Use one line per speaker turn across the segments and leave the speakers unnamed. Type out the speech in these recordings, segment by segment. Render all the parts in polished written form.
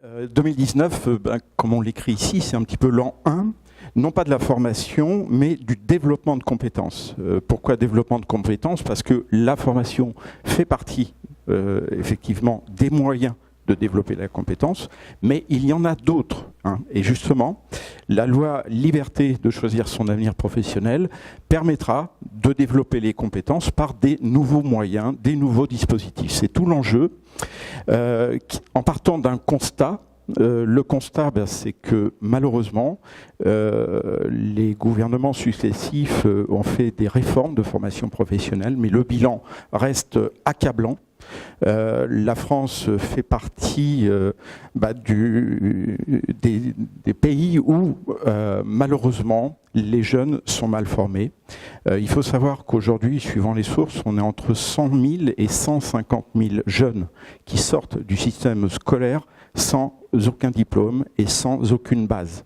2019, comme on l'écrit ici, c'est un petit peu l'an 1, non pas de la formation, mais du développement de compétences. Pourquoi développement de compétences? Parce que la formation fait partie, effectivement, des moyens de développer la compétence, mais il y en a d'autres. Et justement, la loi liberté de choisir son avenir professionnel permettra de développer les compétences par des nouveaux moyens, des nouveaux dispositifs. C'est tout l'enjeu. En partant d'un constat, le constat, c'est que malheureusement, les gouvernements successifs ont fait des réformes de formation professionnelle, mais le bilan reste accablant. La France fait partie des pays où malheureusement les jeunes sont mal formés. Il faut savoir qu'aujourd'hui, suivant les sources, on est entre 100 000 et 150 000 jeunes qui sortent du système scolaire sans aucun diplôme et sans aucune base.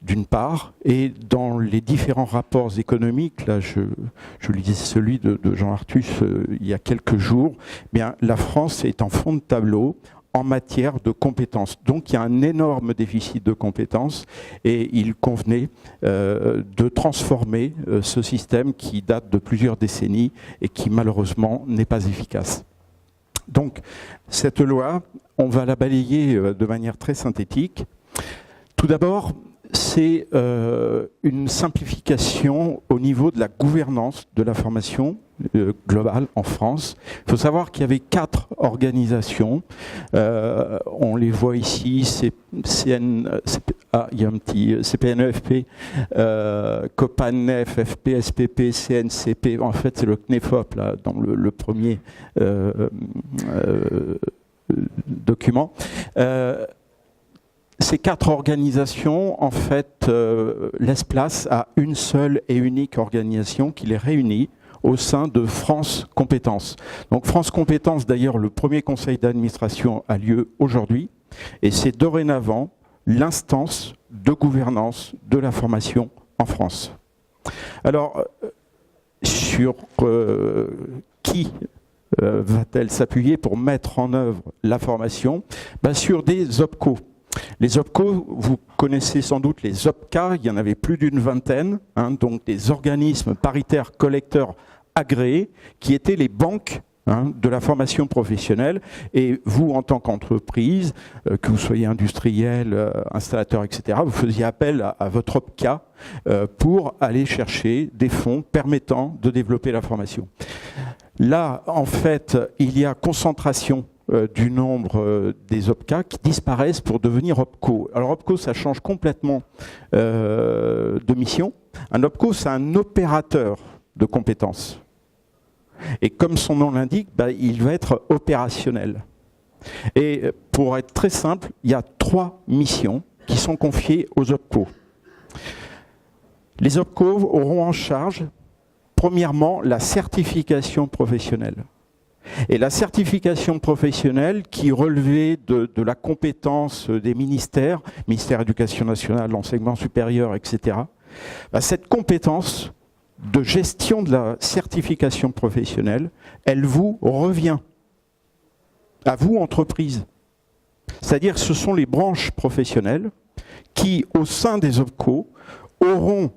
D'une part, et dans les différents rapports économiques, là je lisais celui de Jean Arthus il y a quelques jours, bien, la France est en fond de tableau en matière de compétences. Donc il y a un énorme déficit de compétences et il convenait de transformer ce système qui date de plusieurs décennies et qui malheureusement n'est pas efficace. Donc cette loi, on va la balayer de manière très synthétique. Tout d'abord, c'est une simplification au niveau de la gouvernance de la formation globale en France. Il faut savoir qu'il y avait 4 organisations. On les voit ici, il y a un petit CPNEFP, COPANEF, FP, SPP, CNCP. En fait, c'est le CNEFOP là, dans le premier document. Ces 4 organisations, en fait, laissent place à une seule et unique organisation qui les réunit au sein de France Compétences. Donc France Compétences, d'ailleurs, le premier conseil d'administration a lieu aujourd'hui, et c'est dorénavant l'instance de gouvernance de la formation en France. Alors, sur qui va-t-elle s'appuyer pour mettre en œuvre la formation? Sur des OPCO. Les OPCO, vous connaissez sans doute les OPCA, il y en avait plus d'une vingtaine, donc des organismes paritaires collecteurs agréés, qui étaient les banques de la formation professionnelle. Et vous, en tant qu'entreprise, que vous soyez industriel, installateur, etc., vous faisiez appel à votre OPCA pour aller chercher des fonds permettant de développer la formation. Là, en fait, il y a concentration du nombre des OPCA qui disparaissent pour devenir OPCO. Alors OPCO, ça change complètement de mission. Un OPCO, c'est un opérateur de compétences. Et comme son nom l'indique, il va être opérationnel. Et pour être très simple, il y a 3 missions qui sont confiées aux OPCO. Les OPCO auront en charge, premièrement, la certification professionnelle. Et la certification professionnelle qui relevait de la compétence des ministère de l'Éducation nationale, l'enseignement supérieur, etc. Cette compétence de gestion de la certification professionnelle, elle vous revient, à vous, entreprise. C'est-à-dire que ce sont les branches professionnelles qui, au sein des OPCO, ont,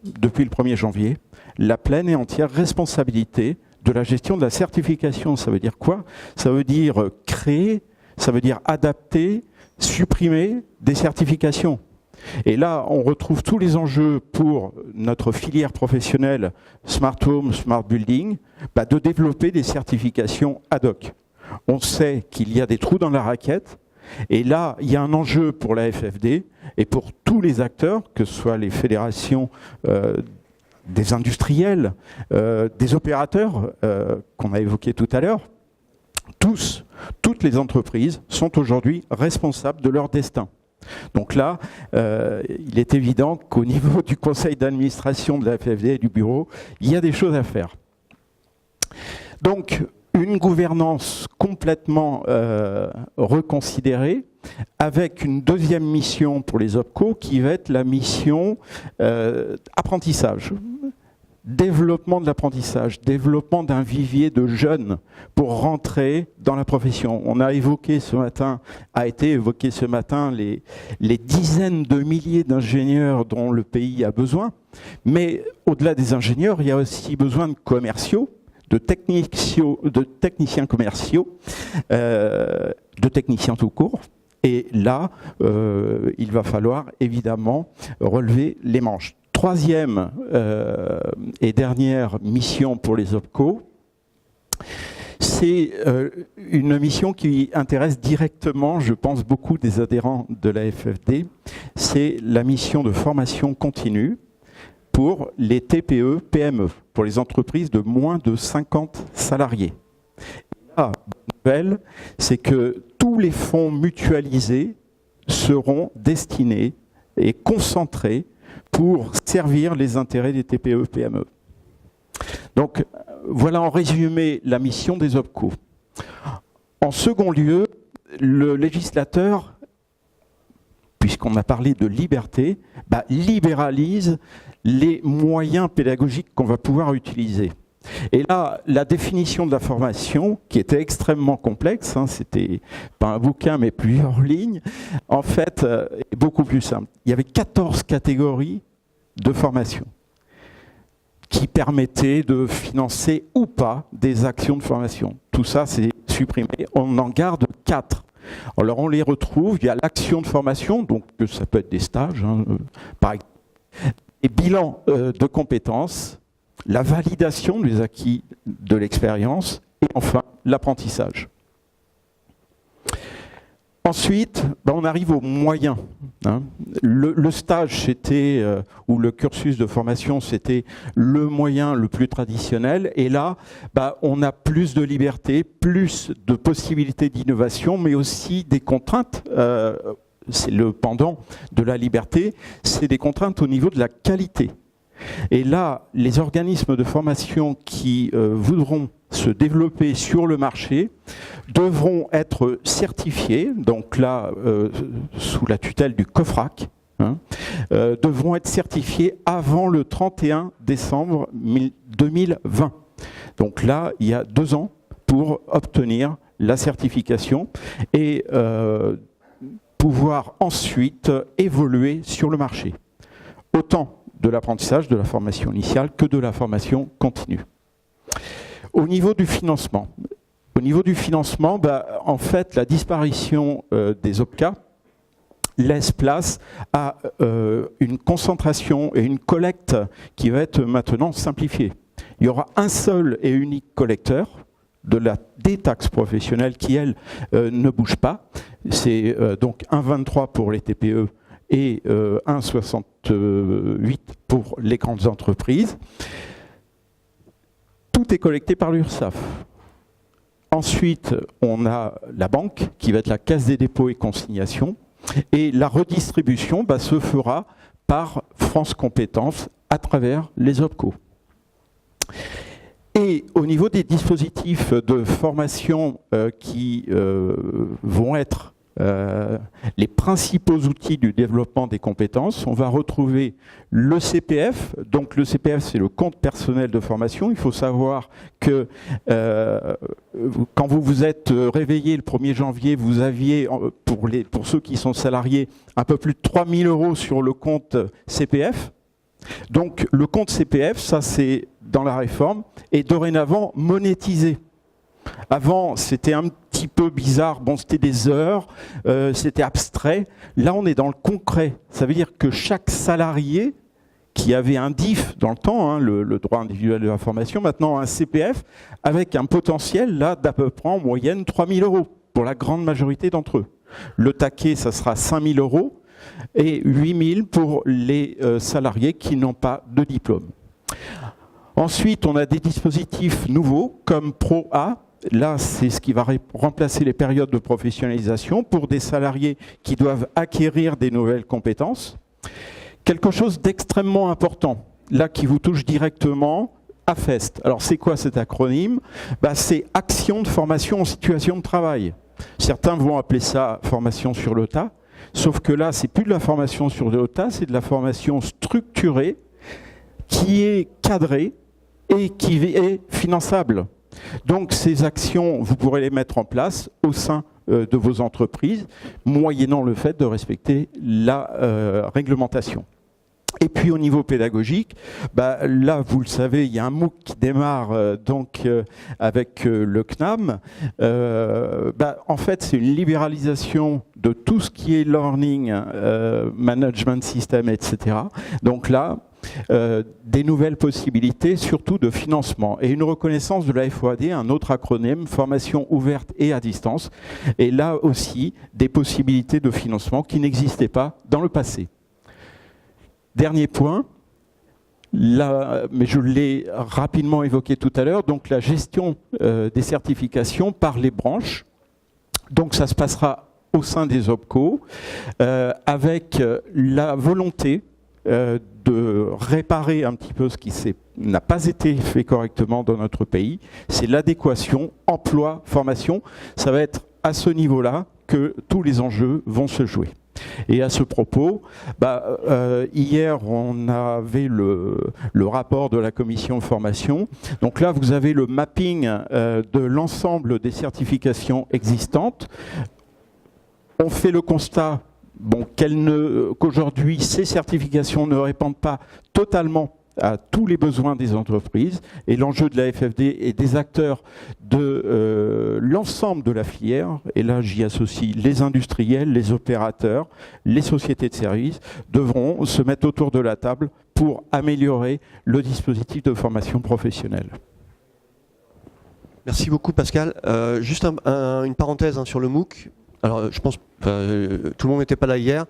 depuis le 1er janvier, la pleine et entière responsabilité de la gestion de la certification. Ça veut dire quoi? Ça veut dire créer, ça veut dire adapter, supprimer des certifications. Et là, on retrouve tous les enjeux pour notre filière professionnelle Smart Home, Smart Building, de développer des certifications ad hoc. On sait qu'il y a des trous dans la raquette, et là, il y a un enjeu pour la FFD et pour tous les acteurs, que ce soit les fédérations des industriels, des opérateurs qu'on a évoqués tout à l'heure. Toutes les entreprises sont aujourd'hui responsables de leur destin. Donc là, il est évident qu'au niveau du conseil d'administration de la FFD et du bureau, il y a des choses à faire. Donc, une gouvernance complètement reconsidérée, avec une deuxième mission pour les OPCO qui va être la mission apprentissage. développement de l'apprentissage, développement d'un vivier de jeunes pour rentrer dans la profession. On a évoqué ce matin, a été évoqué ce matin les dizaines de milliers d'ingénieurs dont le pays a besoin. Mais au-delà des ingénieurs, il y a aussi besoin de commerciaux, de techniciens commerciaux, de techniciens tout court. Et là, il va falloir évidemment relever les manches. Troisième et dernière mission pour les OPCO, c'est une mission qui intéresse directement, je pense, beaucoup des adhérents de la FFD. C'est la mission de formation continue pour les TPE-PME, pour les entreprises de moins de 50 salariés. La nouvelle, c'est que tous les fonds mutualisés seront destinés et concentrés pour servir les intérêts des TPE-PME. Donc, voilà en résumé la mission des OPCO. En second lieu, le législateur, puisqu'on a parlé de liberté, libéralise les moyens pédagogiques qu'on va pouvoir utiliser. Et là, la définition de la formation, qui était extrêmement complexe, c'était pas un bouquin mais plusieurs lignes, en fait, est beaucoup plus simple. Il y avait 14 catégories de formation qui permettaient de financer ou pas des actions de formation. Tout ça, c'est supprimé. On en garde 4. Alors, on les retrouve. Il y a l'action de formation, donc ça peut être des stages, par exemple, et bilan de compétences, la validation des acquis de l'expérience et enfin l'apprentissage. Ensuite, on arrive aux moyens. Le stage, c'était, ou le cursus de formation, c'était le moyen le plus traditionnel. Et là, on a plus de liberté, plus de possibilités d'innovation, mais aussi des contraintes. C'est le pendant de la liberté, c'est des contraintes au niveau de la qualité. Et là, les organismes de formation qui voudront se développer sur le marché devront être certifiés, donc là, sous la tutelle du COFRAC, devront être certifiés avant le 31 décembre 2020. Donc là, il y a 2 ans pour obtenir la certification et pouvoir ensuite évoluer sur le marché. Autant de l'apprentissage, de la formation initiale, que de la formation continue. Au niveau du financement, en fait, la disparition des OPCA laisse place à une concentration et une collecte qui va être maintenant simplifiée. Il y aura un seul et unique collecteur des taxes professionnelles qui, elles, ne bougent pas. C'est donc 1,23 pour les TPE et 1,68 pour les grandes entreprises. Tout est collecté par l'URSSAF. Ensuite, on a la banque, qui va être la Caisse des dépôts et consignations, et la redistribution se fera par France Compétences à travers les OPCO. Et au niveau des dispositifs de formation qui vont être les principaux outils du développement des compétences, on va retrouver le CPF. Donc le CPF, c'est le compte personnel de formation. Il faut savoir que quand vous vous êtes réveillé le 1er janvier, vous aviez, pour ceux qui sont salariés, un peu plus de 3 000 € sur le compte CPF. Donc le compte CPF, ça c'est dans la réforme, est dorénavant monétisé. Avant, c'était un petit peu bizarre, c'était des heures, c'était abstrait. Là, on est dans le concret. Ça veut dire que chaque salarié qui avait un DIF dans le temps, le droit individuel de la formation, maintenant un CPF, avec un potentiel là d'à peu près en moyenne 3 000 € pour la grande majorité d'entre eux. Le taquet, ça sera 5 000 € et 8 000 pour les salariés qui n'ont pas de diplôme. Ensuite, on a des dispositifs nouveaux comme Pro-A. Là, c'est ce qui va remplacer les périodes de professionnalisation pour des salariés qui doivent acquérir des nouvelles compétences. Quelque chose d'extrêmement important, là, qui vous touche directement, AFEST. Alors, c'est quoi cet acronyme ? C'est Action de formation en situation de travail. Certains vont appeler ça formation sur le tas, sauf que là, c'est plus de la formation sur le tas, c'est de la formation structurée, qui est cadré et qui est finançable. Donc ces actions, vous pourrez les mettre en place au sein de vos entreprises, moyennant le fait de respecter la réglementation. Et puis au niveau pédagogique, là vous le savez, il y a un MOOC qui démarre avec le CNAM. En fait, c'est une libéralisation de tout ce qui est learning, management system, etc. Donc là, des nouvelles possibilités, surtout de financement, et une reconnaissance de la FOAD, un autre acronyme, formation ouverte et à distance, et là aussi des possibilités de financement qui n'existaient pas dans le passé. Dernier point, mais je l'ai rapidement évoqué tout à l'heure, donc la gestion des certifications par les branches. Donc ça se passera au sein des OPCO, avec la volonté de réparer un petit peu ce qui n'a pas été fait correctement dans notre pays. C'est l'adéquation emploi-formation. Ça va être à ce niveau-là que tous les enjeux vont se jouer. Et à ce propos, hier on avait le rapport de la commission formation. Donc là vous avez le mapping de l'ensemble des certifications existantes. On fait le constat qu'aujourd'hui ces certifications ne répondent pas totalement à tous les besoins des entreprises, et l'enjeu de la FFD et des acteurs de l'ensemble de la filière, et là j'y associe les industriels, les opérateurs, les sociétés de services, devront se mettre autour de la table pour améliorer le dispositif de formation professionnelle.
Merci beaucoup Pascal. Juste une parenthèse sur le MOOC. Alors je pense que tout le monde n'était pas là hier.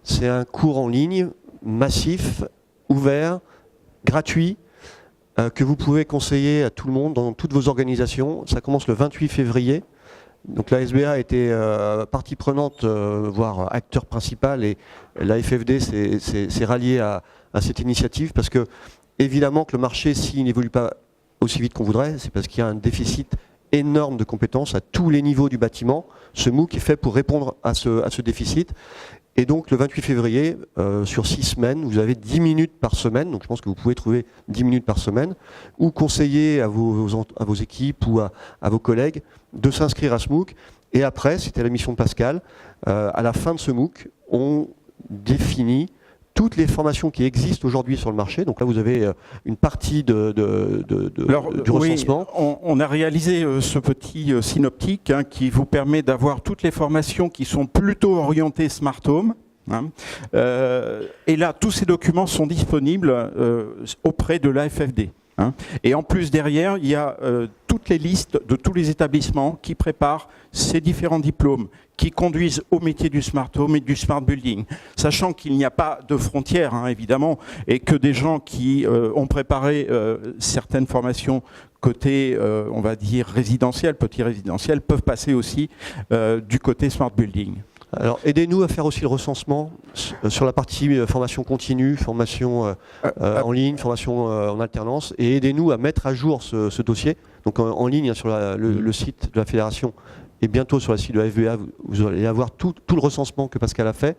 C'est un cours en ligne, massif, ouvert, gratuit, que vous pouvez conseiller à tout le monde dans toutes vos organisations. Ça commence le 28 février. Donc la SBA a été partie prenante, voire acteur principal, et la FFD s'est ralliée à cette initiative parce que, évidemment, que le marché, s'il n'évolue pas aussi vite qu'on voudrait, c'est parce qu'il y a un déficit énorme de compétences à tous les niveaux du bâtiment. Ce MOOC est fait pour répondre à ce déficit. Et donc le 28 février, sur 6 semaines, vous avez 10 minutes par semaine, donc je pense que vous pouvez trouver 10 minutes par semaine, ou conseiller à vos équipes ou à vos collègues de s'inscrire à ce MOOC. Et après, c'était la mission de Pascal, à la fin de ce MOOC, on définit toutes les formations qui existent aujourd'hui sur le marché. Donc là, vous avez une partie du recensement.
Oui, on a réalisé ce petit synoptique qui vous permet d'avoir toutes les formations qui sont plutôt orientées Smart Home. Et là, tous ces documents sont disponibles auprès de l'AFFD. Et en plus, derrière, il y a toutes les listes de tous les établissements qui préparent ces différents diplômes, qui conduisent au métier du Smart Home et du Smart Building, sachant qu'il n'y a pas de frontières, évidemment, et que des gens qui ont préparé certaines formations côté, on va dire, résidentiel, petit résidentiel, peuvent passer aussi du côté Smart Building.
Alors, aidez-nous à faire aussi le recensement sur la partie formation continue, formation en ligne, formation en alternance, et aidez-nous à mettre à jour ce dossier. Donc en ligne sur le site de la Fédération, et bientôt sur le site de la FBA, vous allez avoir tout le recensement que Pascal a fait.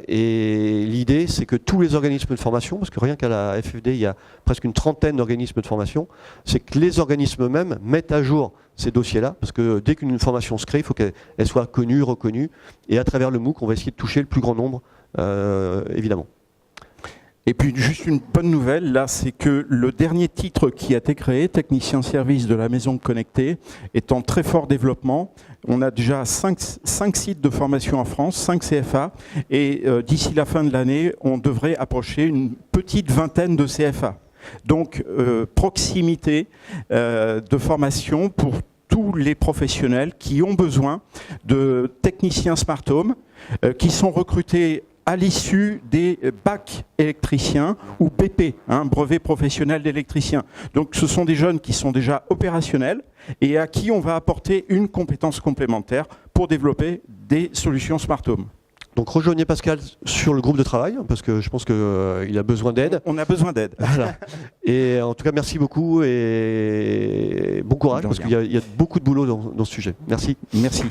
Et l'idée, c'est que tous les organismes de formation, parce que rien qu'à la FFD, il y a presque une trentaine d'organismes de formation, c'est que les organismes eux-mêmes mettent à jour ces dossiers-là, parce que dès qu'une formation se crée, il faut qu'elle soit connue, reconnue, et à travers le MOOC, on va essayer de toucher le plus grand nombre, évidemment.
Et puis juste une bonne nouvelle, là, c'est que le dernier titre qui a été créé, Technicien Service de la Maison Connectée, est en très fort développement. On a déjà 5 sites de formation en France, 5 CFA, et d'ici la fin de l'année, on devrait approcher une petite vingtaine de CFA. Donc, proximité de formation pour tous les professionnels qui ont besoin de techniciens Smart Home, qui sont recrutés à l'issue des bacs électriciens ou BP, brevet professionnel d'électricien. Donc ce sont des jeunes qui sont déjà opérationnels et à qui on va apporter une compétence complémentaire pour développer des solutions Smart Home.
Donc rejoignez Pascal sur le groupe de travail, parce que je pense qu'il a besoin d'aide.
On a besoin d'aide.
Voilà. Et en tout cas, merci beaucoup et bon courage, parce qu'il y a beaucoup de boulot dans ce sujet. Merci.
Merci.